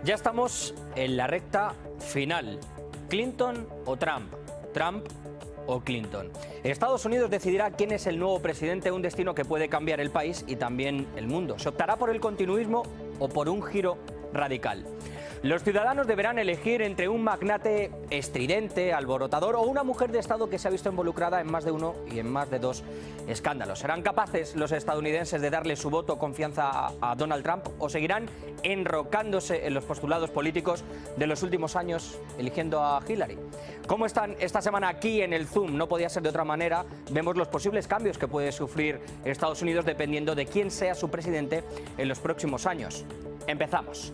Ya estamos en la recta final. ¿Clinton o Trump? ¿Trump o Clinton? Estados Unidos decidirá quién es el nuevo presidente, un destino que puede cambiar el país y también el mundo. ¿Se optará por el continuismo o por un giro radical? Los ciudadanos deberán elegir entre un magnate estridente, alborotador o una mujer de Estado que se ha visto involucrada en más de uno y en más de dos escándalos. ¿Serán capaces los estadounidenses de darle su voto o confianza a Donald Trump o seguirán enrocándose en los postulados políticos de los últimos años eligiendo a Hillary? ¿Cómo están esta semana aquí en el Zoom? No podía ser de otra manera. Vemos los posibles cambios que puede sufrir Estados Unidos dependiendo de quién sea su presidente en los próximos años. Empezamos.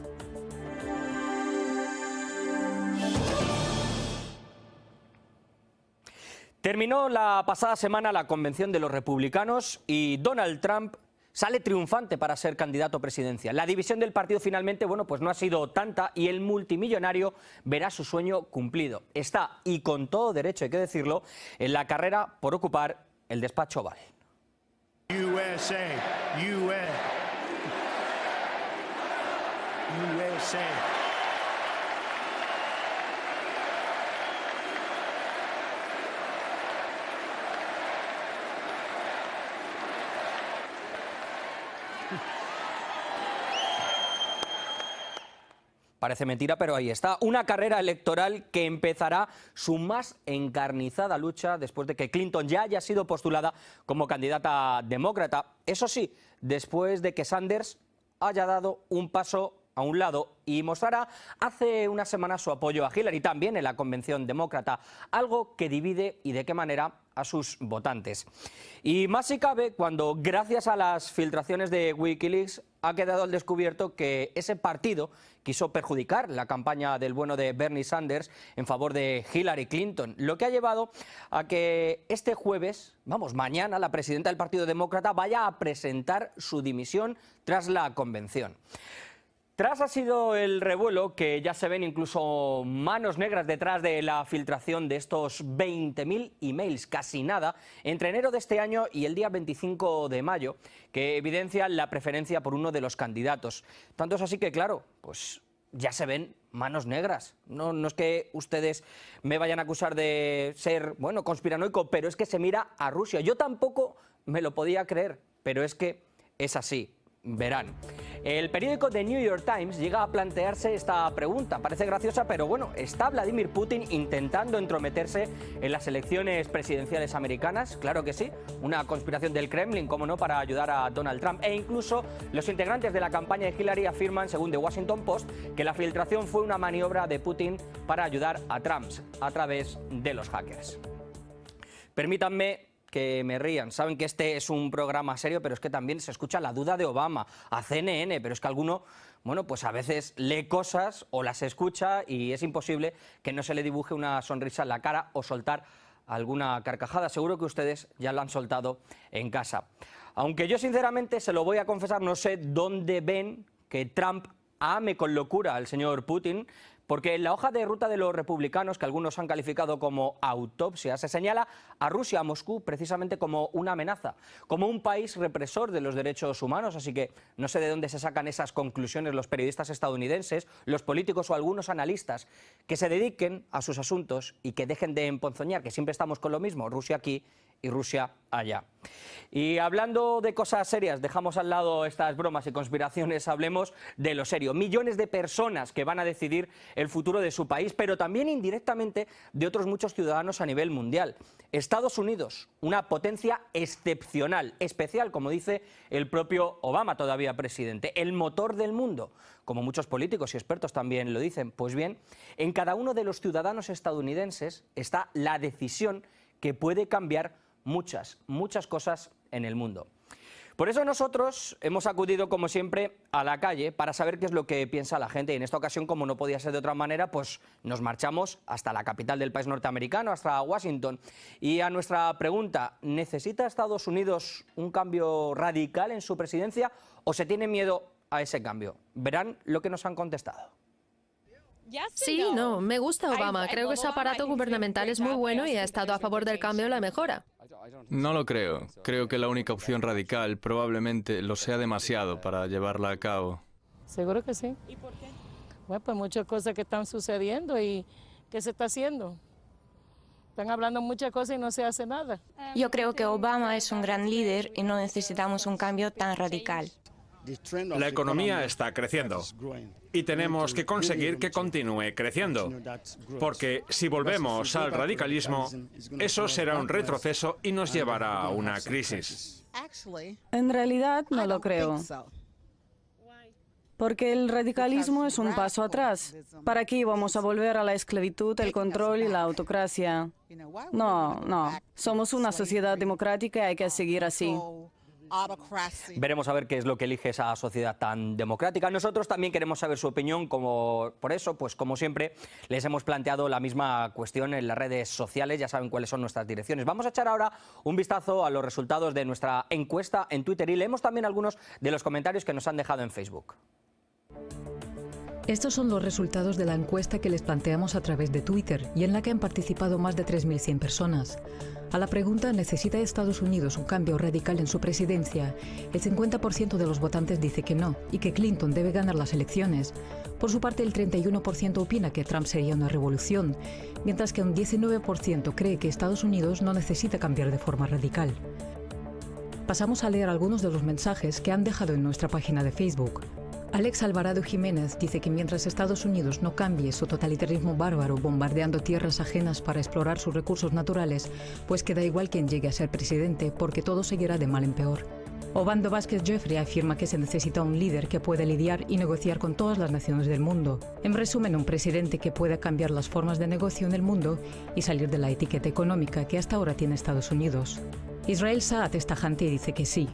Terminó la pasada semana la convención de los republicanos y Donald Trump sale triunfante para ser candidato presidencial. La división del partido finalmente, pues no ha sido tanta y el multimillonario verá su sueño cumplido. Está, y con todo derecho hay que decirlo, en la carrera por ocupar el despacho Oval. USA. Parece mentira, pero ahí está. Una carrera electoral que empezará su más encarnizada lucha después de que Clinton ya haya sido postulada como candidata demócrata. Eso sí, después de que Sanders haya dado un paso a un lado y mostrara hace unas semanas su apoyo a Hillary también en la convención demócrata, algo que divide y de qué manera a sus votantes. Y más si cabe cuando, gracias a las filtraciones de Wikileaks, ha quedado al descubierto que ese partido quiso perjudicar la campaña del bueno de Bernie Sanders en favor de Hillary Clinton, lo que ha llevado a que este jueves, mañana, la presidenta del Partido Demócrata vaya a presentar su dimisión tras la convención. Tras ha sido el revuelo que ya se ven incluso manos negras detrás de la filtración de estos 20.000 emails, casi nada, entre enero de este año y el día 25 de mayo, que evidencian la preferencia por uno de los candidatos. Tanto es así que, claro, ya se ven manos negras. No es que ustedes me vayan a acusar de ser, conspiranoico, pero es que se mira a Rusia. Yo tampoco me lo podía creer, pero es que es así. Verán. El periódico The New York Times llega a plantearse esta pregunta. Parece graciosa, pero ¿está Vladimir Putin intentando entrometerse en las elecciones presidenciales americanas? Claro que sí. Una conspiración del Kremlin, cómo no, para ayudar a Donald Trump. E incluso los integrantes de la campaña de Hillary afirman, según The Washington Post, que la filtración fue una maniobra de Putin para ayudar a Trump a través de los hackers. Permítanme que me rían. Saben que este es un programa serio, pero es que también se escucha la duda de Obama, a CNN, pero es que alguno, a veces lee cosas o las escucha y es imposible que no se le dibuje una sonrisa en la cara o soltar alguna carcajada. Seguro que ustedes ya lo han soltado en casa. Aunque yo sinceramente, se lo voy a confesar, no sé dónde ven que Trump ame con locura al señor Putin, porque en la hoja de ruta de los republicanos, que algunos han calificado como autopsia, se señala a Rusia, a Moscú, precisamente como una amenaza, como un país represor de los derechos humanos. Así que no sé de dónde se sacan esas conclusiones los periodistas estadounidenses, los políticos o algunos analistas, que se dediquen a sus asuntos y que dejen de emponzoñar, que siempre estamos con lo mismo, Rusia aquí y Rusia allá. Y hablando de cosas serias, dejamos al lado estas bromas y conspiraciones, hablemos de lo serio. Millones de personas que van a decidir el futuro de su país, pero también indirectamente de otros muchos ciudadanos a nivel mundial. Estados Unidos, una potencia excepcional, especial, como dice el propio Obama, todavía presidente, el motor del mundo, como muchos políticos y expertos también lo dicen. Pues bien, en cada uno de los ciudadanos estadounidenses está la decisión que puede cambiar muchas cosas en el mundo. Por eso nosotros hemos acudido, como siempre, a la calle para saber qué es lo que piensa la gente. Y en esta ocasión, como no podía ser de otra manera, nos marchamos hasta la capital del país norteamericano, hasta Washington. Y a nuestra pregunta, ¿necesita Estados Unidos un cambio radical en su presidencia o se tiene miedo a ese cambio? Verán lo que nos han contestado. Sí, no, me gusta Obama. Creo que su aparato gubernamental es muy bueno y ha estado a favor del cambio y la mejora. No lo creo. Creo que la única opción radical probablemente lo sea demasiado para llevarla a cabo. Seguro que sí. ¿Y por qué? Bueno, pues muchas cosas que están sucediendo y ¿qué se está haciendo? Están hablando muchas cosas y no se hace nada. Yo creo que Obama es un gran líder y no necesitamos un cambio tan radical. La economía está creciendo y tenemos que conseguir que continúe creciendo, porque si volvemos al radicalismo, eso será un retroceso y nos llevará a una crisis. En realidad no lo creo. Porque el radicalismo es un paso atrás. ¿Para qué vamos a volver a la esclavitud, el control y la autocracia? No. Somos una sociedad democrática y hay que seguir así. Veremos a ver qué es lo que elige esa sociedad tan democrática. Nosotros también queremos saber su opinión, por eso, pues como siempre, les hemos planteado la misma cuestión en las redes sociales, ya saben cuáles son nuestras direcciones. Vamos a echar ahora un vistazo a los resultados de nuestra encuesta en Twitter y leemos también algunos de los comentarios que nos han dejado en Facebook. Estos son los resultados de la encuesta que les planteamos a través de Twitter y en la que han participado más de 3.100 personas. A la pregunta ¿necesita Estados Unidos un cambio radical en su presidencia?, el 50% de los votantes dice que no y que Clinton debe ganar las elecciones. Por su parte, el 31% opina que Trump sería una revolución, mientras que un 19% cree que Estados Unidos no necesita cambiar de forma radical. Pasamos a leer algunos de los mensajes que han dejado en nuestra página de Facebook. Alex Alvarado Jiménez dice que mientras Estados Unidos no cambie su totalitarismo bárbaro bombardeando tierras ajenas para explorar sus recursos naturales, pues que da igual quien llegue a ser presidente porque todo seguirá de mal en peor. Obando Vázquez Jeffrey afirma que se necesita un líder que pueda lidiar y negociar con todas las naciones del mundo. En resumen, un presidente que pueda cambiar las formas de negocio en el mundo y salir de la etiqueta económica que hasta ahora tiene Estados Unidos. Israel Saad es tajante y dice que sí.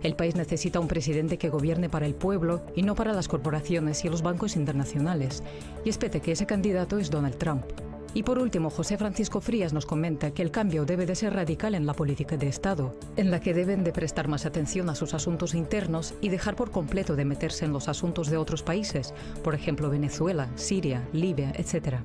El país necesita un presidente que gobierne para el pueblo y no para las corporaciones y los bancos internacionales. Y espete que ese candidato es Donald Trump. Y por último, José Francisco Frías nos comenta que el cambio debe de ser radical en la política de Estado, en la que deben de prestar más atención a sus asuntos internos y dejar por completo de meterse en los asuntos de otros países, por ejemplo Venezuela, Siria, Libia, etc.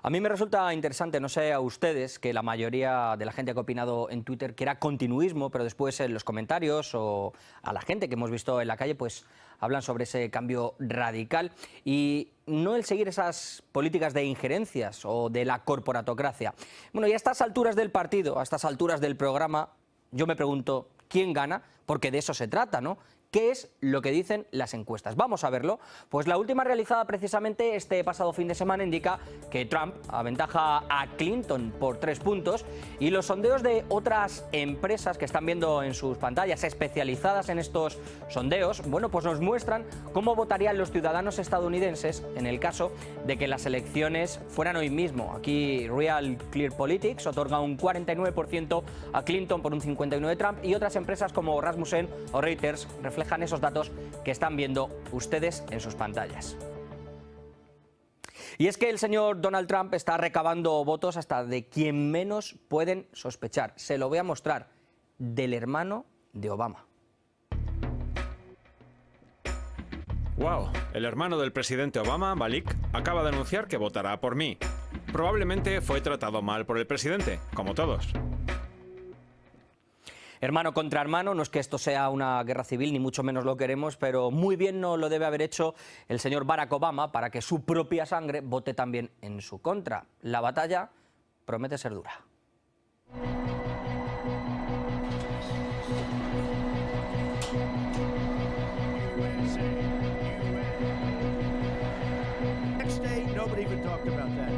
A mí me resulta interesante, no sé a ustedes, que la mayoría de la gente que ha opinado en Twitter quiera continuismo, pero después en los comentarios o a la gente que hemos visto en la calle, pues hablan sobre ese cambio radical y no el seguir esas políticas de injerencias o de la corporatocracia. Bueno, y a estas alturas del partido, a estas alturas del programa, yo me pregunto, ¿quién gana? Porque de eso se trata, ¿no? ¿Qué es lo que dicen las encuestas? Vamos a verlo. Pues la última realizada precisamente este pasado fin de semana indica que Trump aventaja a Clinton por 3 puntos y los sondeos de otras empresas que están viendo en sus pantallas especializadas en estos sondeos, bueno, pues nos muestran cómo votarían los ciudadanos estadounidenses en el caso de que las elecciones fueran hoy mismo. Aquí Real Clear Politics otorga un 49% a Clinton por un 59% de Trump y otras empresas como Rasmussen o Reuters reflejan esos datos que están viendo ustedes en sus pantallas. Y es que el señor Donald Trump está recabando votos hasta de quien menos pueden sospechar. Se lo voy a mostrar, del hermano de Obama. ¡Wow! El hermano del presidente Obama, Malik, acaba de anunciar que votará por mí. Probablemente fue tratado mal por el presidente, como todos. Hermano contra hermano, no es que esto sea una guerra civil, ni mucho menos lo queremos, pero muy bien no lo debe haber hecho el señor Barack Obama para que su propia sangre vote también en su contra. La batalla promete ser dura. Next day, nobody even talked about that.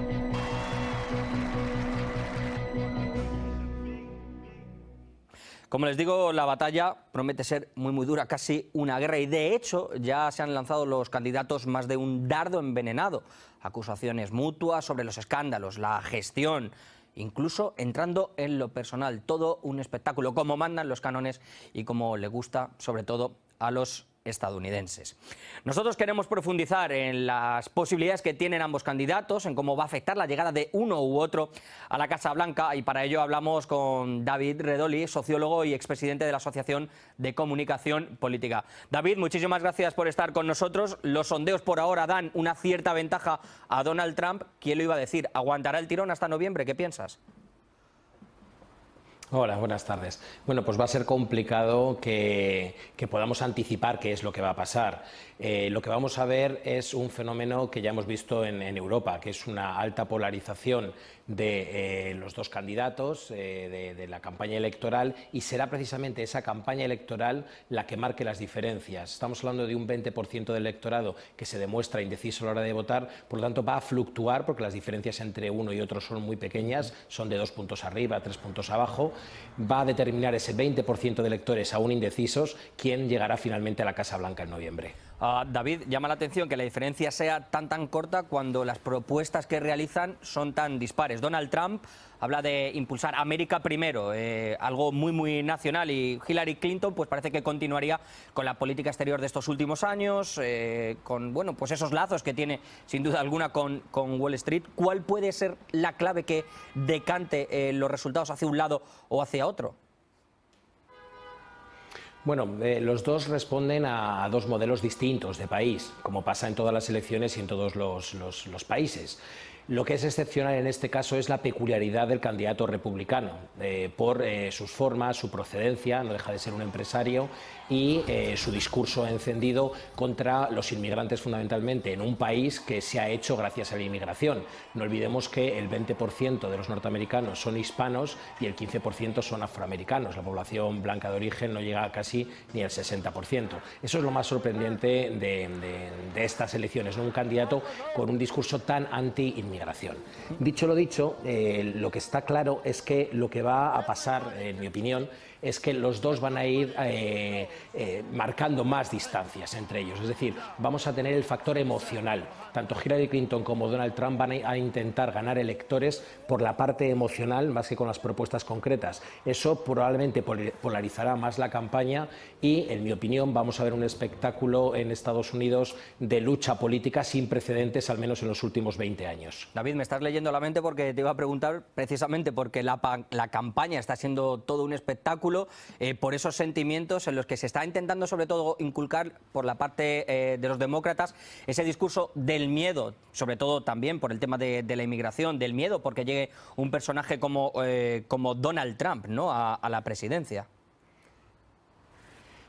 Como les digo, la batalla promete ser muy dura, casi una guerra, y de hecho ya se han lanzado los candidatos más de un dardo envenenado, acusaciones mutuas sobre los escándalos, la gestión, incluso entrando en lo personal, todo un espectáculo, como mandan los cánones y como le gusta sobre todo a los estadounidenses. Nosotros queremos profundizar en las posibilidades que tienen ambos candidatos, en cómo va a afectar la llegada de uno u otro a la Casa Blanca, y para ello hablamos con David Redoli, sociólogo y expresidente de la Asociación de Comunicación Política. David, muchísimas gracias por estar con nosotros. Los sondeos por ahora dan una cierta ventaja a Donald Trump. ¿Quién lo iba a decir? ¿Aguantará el tirón hasta noviembre? ¿Qué piensas? Hola, buenas tardes. Bueno, pues va a ser complicado que podamos anticipar qué es lo que va a pasar. Lo que vamos a ver es un fenómeno que ya hemos visto en Europa, que es una alta polarización de los dos candidatos, de la campaña electoral, y será precisamente esa campaña electoral la que marque las diferencias. Estamos hablando de un 20% del electorado que se demuestra indeciso a la hora de votar, por lo tanto va a fluctuar porque las diferencias entre uno y otro son muy pequeñas, son de 2 puntos arriba, 3 puntos abajo. Va a determinar ese 20% de electores aún indecisos quién llegará finalmente a la Casa Blanca en noviembre. David, llama la atención que la diferencia sea tan corta cuando las propuestas que realizan son tan dispares. Donald Trump habla de impulsar América primero, algo muy nacional, y Hillary Clinton pues parece que continuaría con la política exterior de estos últimos años, con pues esos lazos que tiene sin duda alguna con Wall Street. ¿Cuál puede ser la clave que decante los resultados hacia un lado o hacia otro? Bueno, los dos responden a dos modelos distintos de país, como pasa en todas las elecciones y en todos los países. Lo que es excepcional en este caso es la peculiaridad del candidato republicano, por sus formas, su procedencia, no deja de ser un empresario, y su discurso encendido contra los inmigrantes fundamentalmente, en un país que se ha hecho gracias a la inmigración. No olvidemos que el 20% de los norteamericanos son hispanos y el 15% son afroamericanos. La población blanca de origen no llega casi ni al 60%. Eso es lo más sorprendente de estas elecciones, ¿no? Un candidato con un discurso tan anti-inmigración. Dicho lo dicho, lo que está claro es que lo que va a pasar, en mi opinión, es que los dos van a ir marcando más distancias entre ellos. Es decir, vamos a tener el factor emocional. Tanto Hillary Clinton como Donald Trump van a intentar ganar electores por la parte emocional más que con las propuestas concretas. Eso probablemente polarizará más la campaña y, en mi opinión, vamos a ver un espectáculo en Estados Unidos de lucha política sin precedentes, al menos en los últimos 20 años. David, me estás leyendo la mente porque te iba a preguntar precisamente porque la campaña está siendo todo un espectáculo, por esos sentimientos en los que se está intentando sobre todo inculcar por la parte de los demócratas ese discurso del miedo, sobre todo también por el tema de la inmigración, del miedo porque llegue un personaje como Donald Trump, ¿no?, a la presidencia.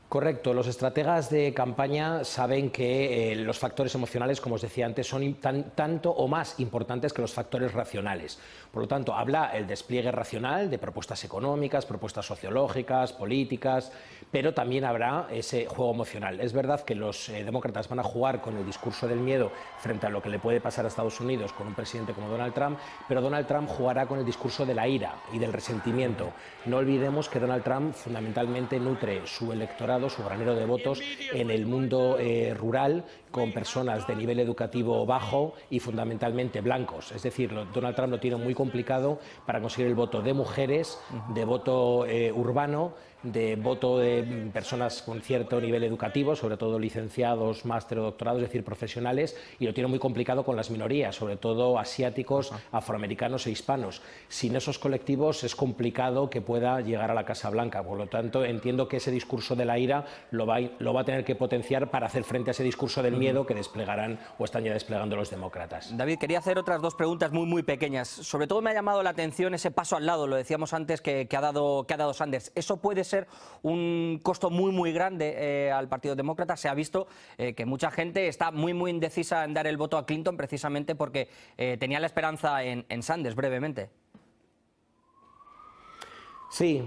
Correcto, los estrategas de campaña saben que los factores emocionales, como os decía antes, son tanto o más importantes que los factores racionales. Por lo tanto, habla el despliegue racional de propuestas económicas, propuestas sociológicas, políticas, pero también habrá ese juego emocional. Es verdad que los demócratas van a jugar con el discurso del miedo frente a lo que le puede pasar a Estados Unidos con un presidente como Donald Trump, pero Donald Trump jugará con el discurso de la ira y del resentimiento. No olvidemos que Donald Trump fundamentalmente nutre su electorado, su granero de votos, en el mundo rural, con personas de nivel educativo bajo y fundamentalmente blancos. Es decir, Donald Trump lo tiene muy complicado para conseguir el voto de mujeres, de voto urbano, de voto de personas con cierto nivel educativo, sobre todo licenciados, máster o doctorados, es decir, profesionales, y lo tiene muy complicado con las minorías, sobre todo asiáticos, afroamericanos e hispanos. Sin esos colectivos es complicado que pueda llegar a la Casa Blanca. Por lo tanto, entiendo que ese discurso de la ira lo va a tener que potenciar para hacer frente a ese discurso del miedo que desplegarán o están ya desplegando los demócratas. David, quería hacer otras dos preguntas muy pequeñas. Sobre todo me ha llamado la atención ese paso al lado, lo decíamos antes, que ha dado Sanders. ¿Eso puede ser un costo muy grande al Partido Demócrata? Se ha visto que mucha gente está muy indecisa en dar el voto a Clinton precisamente porque tenía la esperanza en Sanders, brevemente. Sí,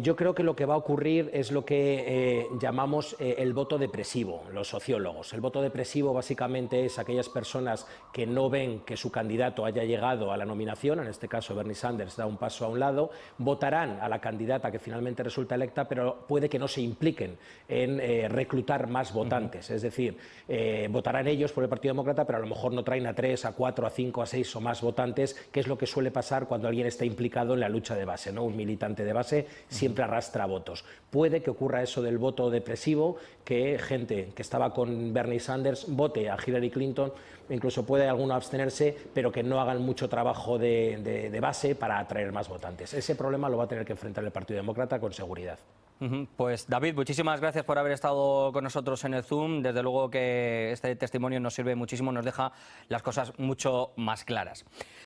yo creo que lo que va a ocurrir es lo que llamamos el voto depresivo, los sociólogos. El voto depresivo básicamente es aquellas personas que no ven que su candidato haya llegado a la nominación, en este caso Bernie Sanders da un paso a un lado, votarán a la candidata que finalmente resulta electa, pero puede que no se impliquen en reclutar más votantes. Es decir, votarán ellos por el Partido Demócrata, pero a lo mejor no traen a 3, a 4, a 5, a 6 o más votantes, que es lo que suele pasar cuando alguien está implicado en la lucha de base, ¿no? Un militante de base siempre arrastra votos. Puede que ocurra eso del voto depresivo, que gente que estaba con Bernie Sanders vote a Hillary Clinton, incluso puede alguno abstenerse, pero que no hagan mucho trabajo de base para atraer más votantes. Ese problema lo va a tener que enfrentar el Partido Demócrata con seguridad. Pues David, muchísimas gracias por haber estado con nosotros en el Zoom. Desde luego que este testimonio nos sirve muchísimo, nos deja las cosas mucho más claras.